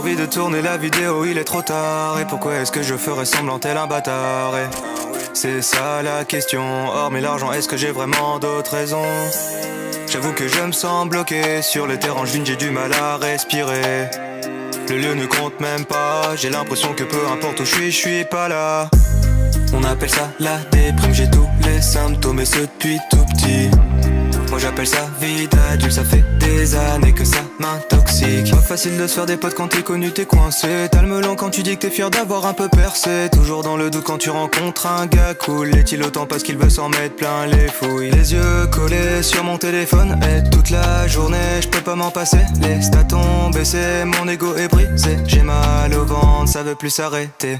envie de tourner la vidéo, il est trop tard. Et pourquoi est-ce que je ferais semblant tel un bâtard? Et c'est ça la question. Hormis l'argent, est-ce que j'ai vraiment d'autres raisons? J'avoue que je me sens bloqué sur les terrains, j'ai du mal à respirer. Le lieu ne compte même pas, j'ai l'impression que peu importe où je suis pas là. On appelle ça la déprime, j'ai tous les symptômes et ce depuis tout petit. Moi j'appelle ça vie d'adulte, ça fait des années que ça m'intoxique. Pas facile de se faire des potes quand t'es connu, t'es coincé. T'as le melon quand tu dis que t'es fier d'avoir un peu percé. Toujours dans le doute quand tu rencontres un gars cool. Est-il autant parce qu'il veut s'en mettre plein les fouilles? Les yeux collés sur mon téléphone et toute la journée je peux pas m'en passer. Les stats ont baissé, mon ego est brisé. J'ai mal au ventre, ça veut plus s'arrêter.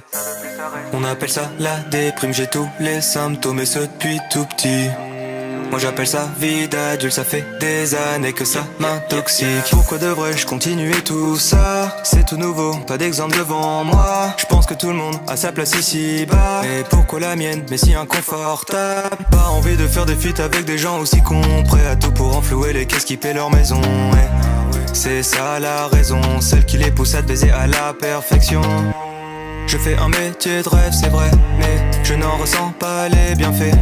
On appelle ça la déprime, j'ai tous les symptômes et ce depuis tout petit. Moi j'appelle ça vie d'adulte, ça fait des années que ça m'intoxique. Pourquoi devrais-je continuer tout ça? C'est tout nouveau, pas d'exemple devant moi. Je pense que tout le monde a sa place ici bas. Mais pourquoi la mienne, mais si inconfortable? Pas envie de faire des feats avec des gens aussi cons, prêts à tout pour enflouer les caisses qui paient leur maison. C'est ça la raison, celle qui les pousse à te baiser à la perfection. Je fais un métier de rêve, c'est vrai, mais je n'en ressens pas les bienfaits.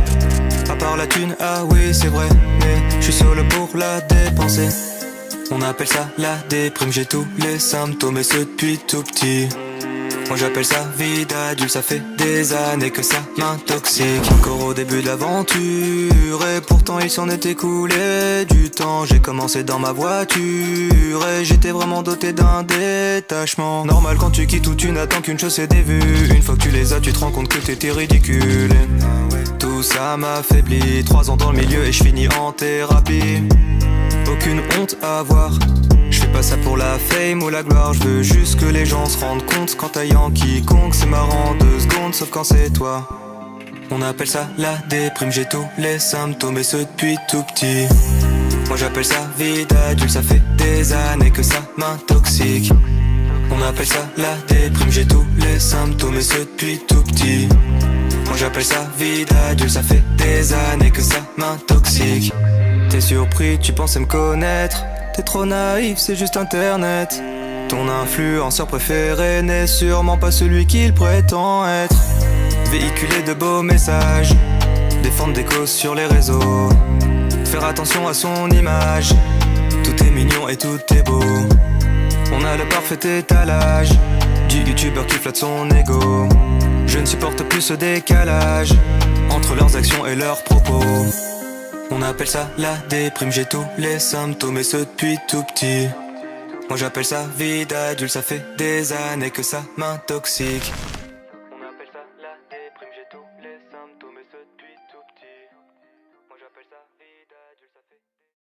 À part la thune, ah oui c'est vrai, mais je suis solo pour la dépenser. On appelle ça la déprime, j'ai tous les symptômes et ce depuis tout petit. Moi j'appelle ça vie d'adulte, ça fait des années que ça m'intoxique. Encore au début de l'aventure et pourtant il s'en est écoulé du temps. J'ai commencé dans ma voiture et j'étais vraiment doté d'un détachement. Normal quand tu quittes où tu n'attends qu'une chose, c'est des vues. Une fois que tu les as, tu te rends compte que t'étais ridicule. Tout ça m'affaiblit, 3 ans dans le milieu et je finis en thérapie. Aucune honte à avoir, je fais pas ça pour la fame ou la gloire. Je veux juste que les gens se rendent compte qu'en taillant quiconque c'est marrant 2 secondes, sauf quand c'est toi. On appelle ça la déprime, j'ai tous les symptômes et ce depuis tout petit. Moi j'appelle ça vie d'adulte, ça fait des années que ça m'intoxique. On appelle ça la déprime, j'ai tous les symptômes et ce depuis tout petit. Moi j'appelle ça vie d'adulte, ça fait des années que ça m'intoxique. T'es surpris, tu pensais me connaître. T'es trop naïf, c'est juste internet. Ton influenceur préféré n'est sûrement pas celui qu'il prétend être. Véhiculer de beaux messages, défendre des causes sur les réseaux, faire attention à son image. Tout est mignon et tout est beau. On a le parfait étalage du youtubeur qui flatte son ego. Je ne supporte plus ce décalage entre leurs actions et leurs propos. On appelle ça la déprime, j'ai tous les symptômes et ce depuis tout petit. Moi j'appelle ça vie d'adulte, ça fait des années que ça m'intoxique.